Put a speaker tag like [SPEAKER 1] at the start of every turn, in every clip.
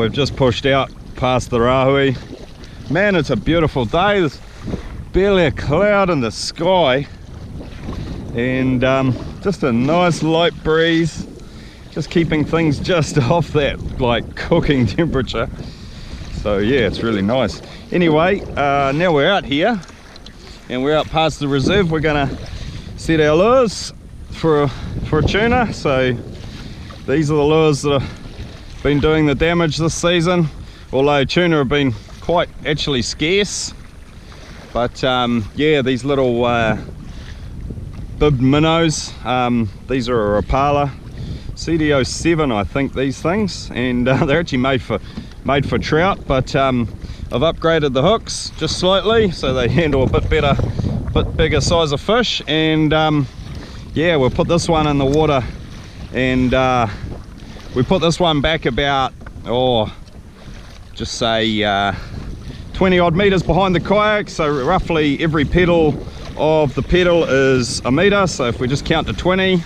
[SPEAKER 1] we've just pushed out past the Rahui. Man, it's a beautiful day. There's barely a cloud in the sky, and just a nice light breeze, just keeping things just off that like cooking temperature. So yeah, it's really nice. Anyway, now we're out here and we're out past the reserve. We're gonna set our lures for a tuna. So these are the lures that have been doing the damage this season, although tuna have been quite actually scarce. But yeah, these little bibbed minnows, these are a Rapala CDO7, I think, these things, and they're actually made for trout, but I've upgraded the hooks just slightly so they handle a bit better, bit bigger size of fish. And yeah, we'll put this one in the water, and we put this one back about, just say 20 odd meters behind the kayak. So roughly every pedal of the pedal is a meter, so if we just count to 20,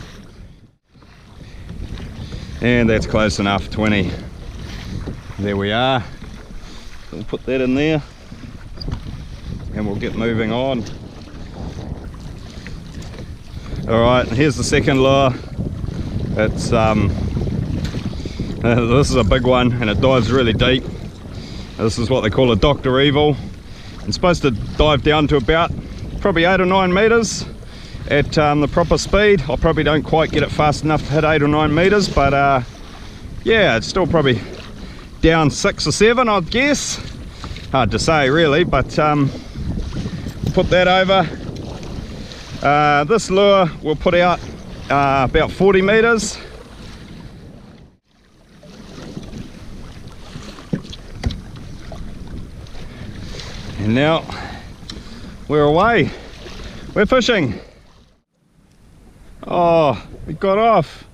[SPEAKER 1] and that's close enough, 20. There we are. We'll put that in there and we'll get moving on. Alright, here's the second lure. It's this is a big one and it dives really deep. This is what they call a Dr. Evil. It's supposed to dive down to about probably 8 or 9 meters at the proper speed. I probably don't quite get it fast enough to hit 8 or 9 meters, but yeah, it's still probably down 6 or 7, I'd guess. Hard to say really, but put that over. This lure will put out about 40 meters. And now we're away, we're fishing. Oh, we got off.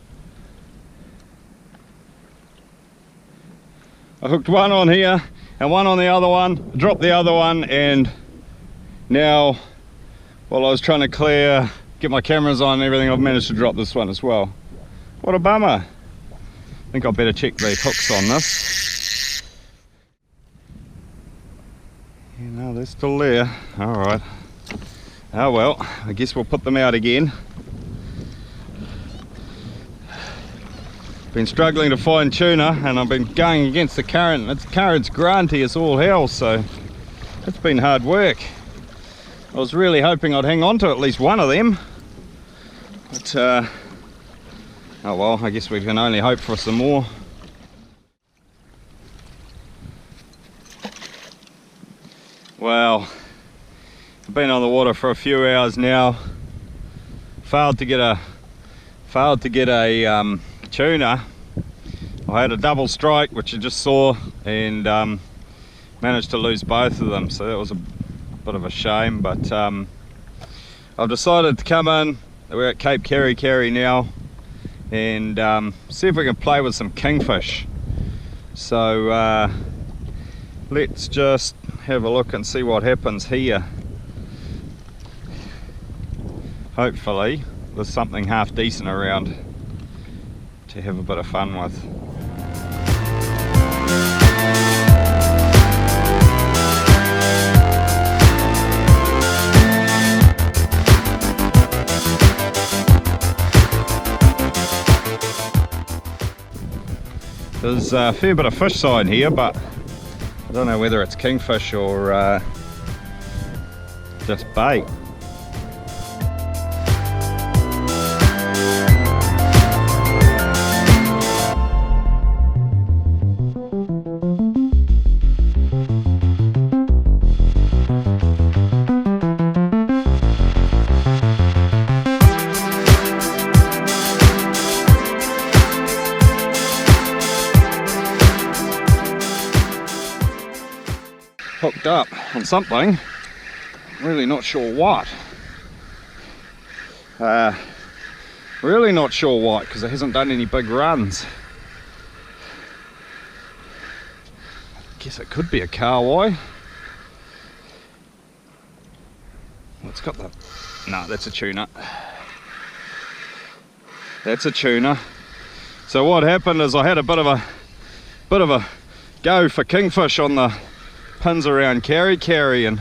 [SPEAKER 1] I hooked one on here and one on the other one, dropped the other one, and now while I was trying to get my cameras on and everything, I've managed to drop this one as well. What a bummer. I think I better check the hooks on this. Yeah, no, they're still there. Alright. Oh well, I guess we'll put them out again. Been struggling to find tuna and I've been going against the current. The current's granty as all hell, so it's been hard work. I was really hoping I'd hang on to at least one of them, but oh well, I guess we can only hope for some more. Well, I've been on the water for a few hours now. Failed to get a tuna. I had a double strike, which you just saw, and managed to lose both of them, so that was a bit of a shame. But I've decided to come in. We're at Cape Kerikeri now, and see if we can play with some kingfish. So let's just have a look and see what happens here. Hopefully there's something half decent around to have a bit of fun with. There's a fair bit of fish sign here, but I don't know whether it's kingfish or just bait. Hooked up on something, really not sure what. Really not sure what, because it hasn't done any big runs. Guess it could be a kahawai. Well, it's got the... No, that's a tuna. That's a tuna. So what happened is I had a bit of a go for kingfish on the pins around Keri, and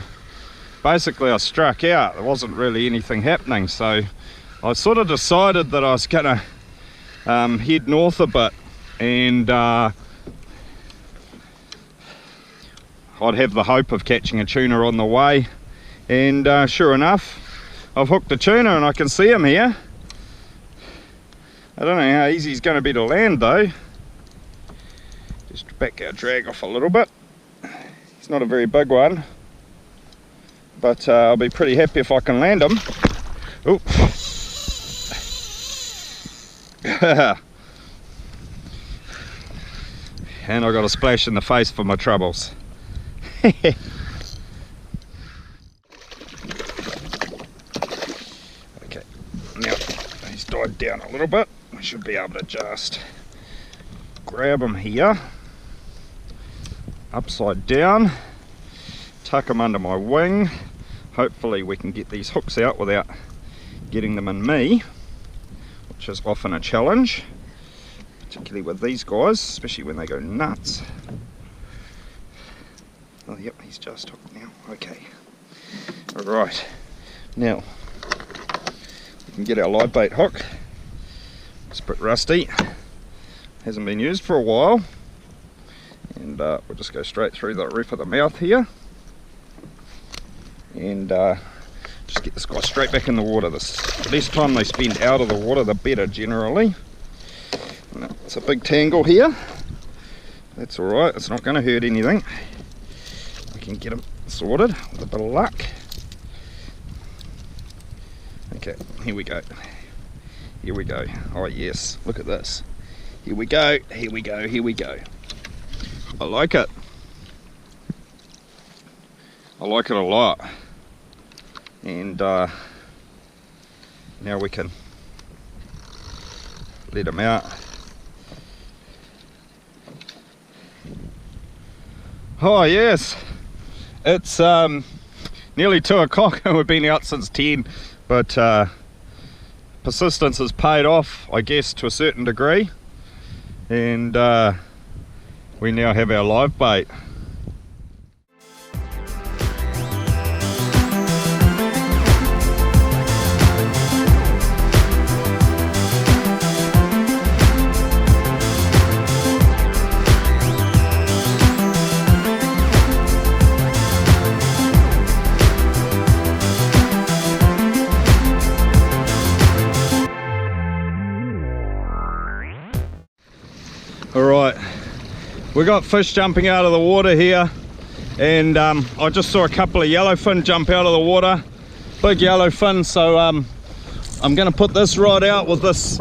[SPEAKER 1] basically I struck out. There wasn't really anything happening, so I sort of decided that I was gonna head north a bit, and I'd have the hope of catching a tuna on the way. And sure enough, I've hooked a tuna and I can see him here. I don't know how easy he's going to be to land though. Just back our drag off a little bit. He's not a very big one, but I'll be pretty happy if I can land him. Oh. And I got a splash in the face for my troubles. Okay, now he's died down a little bit. I should be able to just grab him here, upside down, tuck him under my wing. Hopefully we can get these hooks out without getting them in me, which is often a challenge, particularly with these guys, especially when they go nuts. Oh yep, he's just hooked now. Okay, alright, now we can get our live bait hook. It's a bit rusty, hasn't been used for a while, and we'll just go straight through the roof of the mouth here, and just get this guy straight back in the water. The less time they spend out of the water, the better generally. It's a big tangle here. That's alright, it's not going to hurt anything. We can get them sorted with a bit of luck. Okay, here we go. Here we go. Oh yes, look at this. Here we go, here we go, here we go. I like it. I like it a lot. And now we can let him out. Oh yes, it's nearly 2 o'clock and we've been out since 10, but persistence has paid off, I guess, to a certain degree, and we now have our live bait. Alright, we got fish jumping out of the water here, and I just saw a couple of yellowfin jump out of the water, big yellowfin, so I'm going to put this rod out with this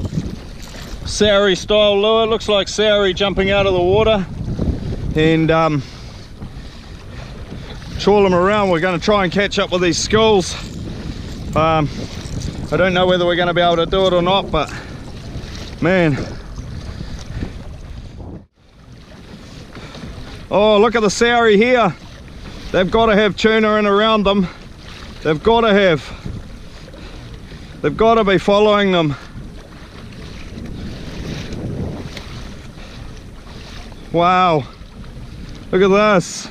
[SPEAKER 1] Sauri style lure. Looks like Sauri jumping out of the water, and trawl them around. We're going to try and catch up with these schools. I don't know whether we're going to be able to do it or not, but man. Oh, look at the Sauri here. They've got to have tuna in around them. They've got to be following them. Wow. Look at this.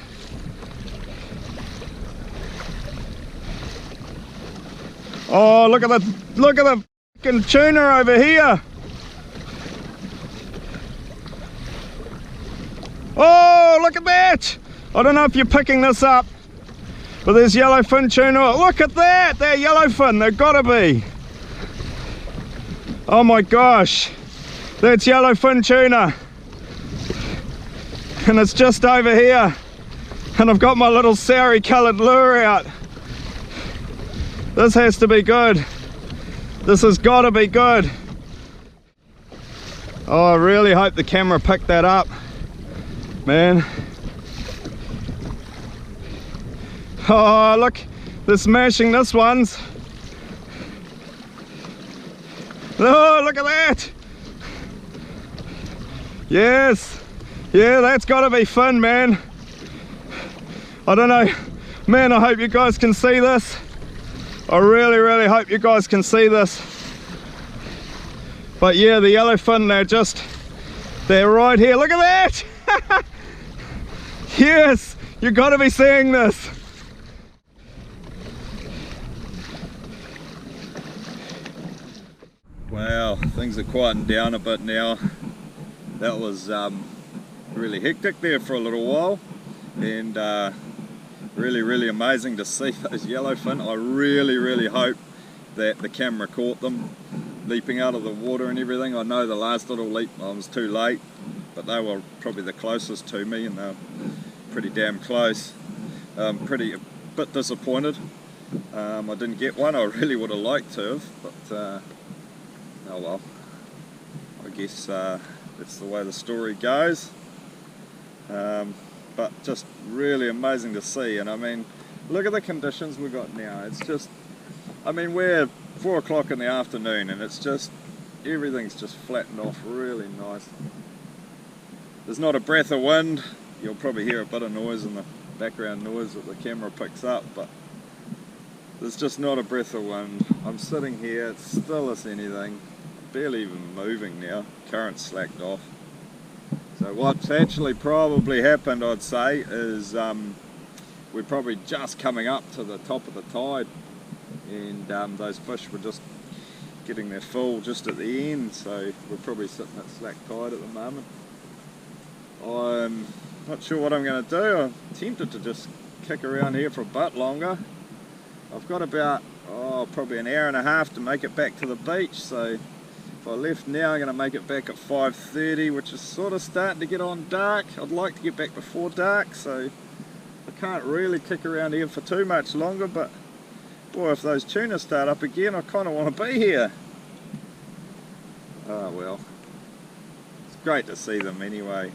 [SPEAKER 1] Oh, look at the fucking tuna over here. Oh, look at that! I don't know if you're picking this up, but there's yellowfin tuna. Look at that! They're yellowfin, they've got to be. Oh my gosh, that's yellowfin tuna. And it's just over here. And I've got my little Sauri coloured lure out. This has to be good. This has got to be good. Oh, I really hope the camera picked that up. Man, oh look, they're smashing this ones. Oh, look at that. Yes, yeah, that's got to be fun, man. I don't know, man, I hope you guys can see this. I really hope you guys can see this. But yeah, the yellowfin, they're right here. Look at that. Yes, you gotta be seeing this. Wow, things are quieting down a bit now. That was really hectic there for a little while, and really amazing to see those yellowfin. I really hope that the camera caught them leaping out of the water and everything. I know the last little leap I was too late, but they were probably the closest to me, and they were pretty damn close. A bit disappointed I didn't get one. I really would have liked to have, but oh well, I guess that's the way the story goes. But just really amazing to see. And I mean, look at the conditions we've got now. It's just, I mean, we're 4 o'clock in the afternoon and it's just, everything's just flattened off really nice. There's not a breath of wind. You'll probably hear a bit of noise in the background noise that the camera picks up, but there's just not a breath of wind. I'm sitting here, it's still as anything, barely even moving now, current slacked off. So what's actually probably happened, I'd say, is we're probably just coming up to the top of the tide, and those fish were just getting their fill just at the end, so we're probably sitting at slack tide at the moment. I'm not sure what I'm going to do. I'm tempted to just kick around here for a bit longer. I've got about probably an hour and a half to make it back to the beach, so if I left now I'm going to make it back at 5:30, which is sort of starting to get on dark. I'd like to get back before dark, so I can't really kick around here for too much longer, but boy, if those tuna start up again, I kind of want to be here. Oh well, it's great to see them anyway.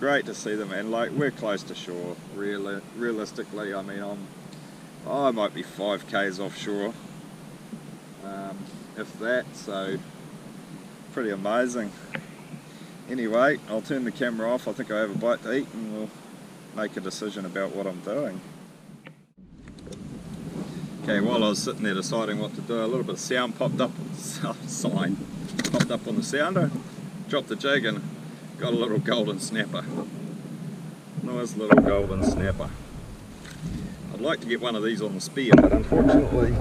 [SPEAKER 1] Great to see them, and like, we're close to shore. Realistically, I mean, I might be 5k's offshore, if that, so pretty amazing. Anyway, I'll turn the camera off. I think I have a bite to eat and we'll make a decision about what I'm doing. Okay, while I was sitting there deciding what to do, a little bit of sound popped up, popped up on the sounder, dropped the jig and got a little golden snapper. Nice little golden snapper. I'd like to get one of these on the spear, but unfortunately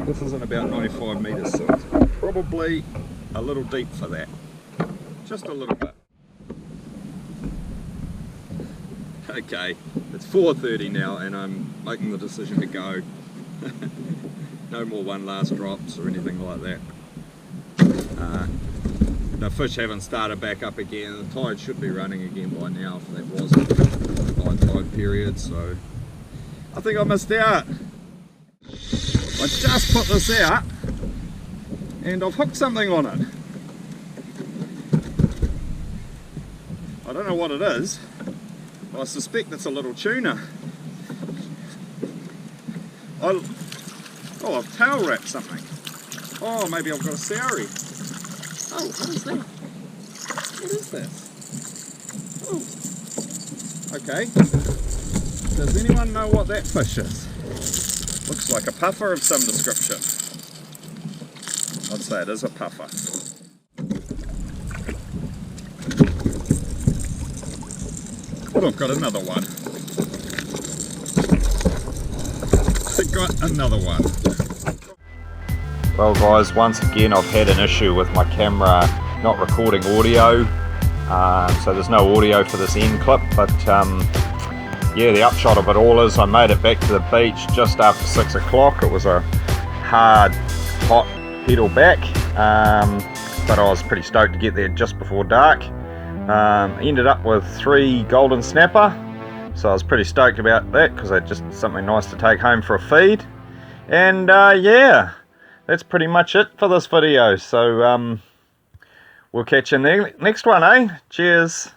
[SPEAKER 1] this isn't about 95 metres, so it's probably a little deep for that. Just a little bit. Okay, it's 4:30 now and I'm making the decision to go. No more one last drops or anything like that. The fish haven't started back up again. The tide should be running again by now if that wasn't a high tide period, so I think I missed out. I just put this out and I've hooked something on it. I don't know what it is. I suspect it's a little tuna. Oh, I've tail wrapped something. Oh, maybe I've got a saury. Oh, what is that? What is this? Oh, okay. Does anyone know what that fish is? Looks like a puffer of some description. I'd say it is a puffer. Oh, I've got another one. I've got another one. Well guys, once again I've had an issue with my camera not recording audio, so there's no audio for this end clip, but yeah, the upshot of it all is I made it back to the beach just after 6 o'clock. It was a hard, hot pedal back, but I was pretty stoked to get there just before dark. Ended up with 3 golden snapper, so I was pretty stoked about that because I had just something nice to take home for a feed. And yeah, that's pretty much it for this video, so we'll catch you in the next one, eh? Cheers.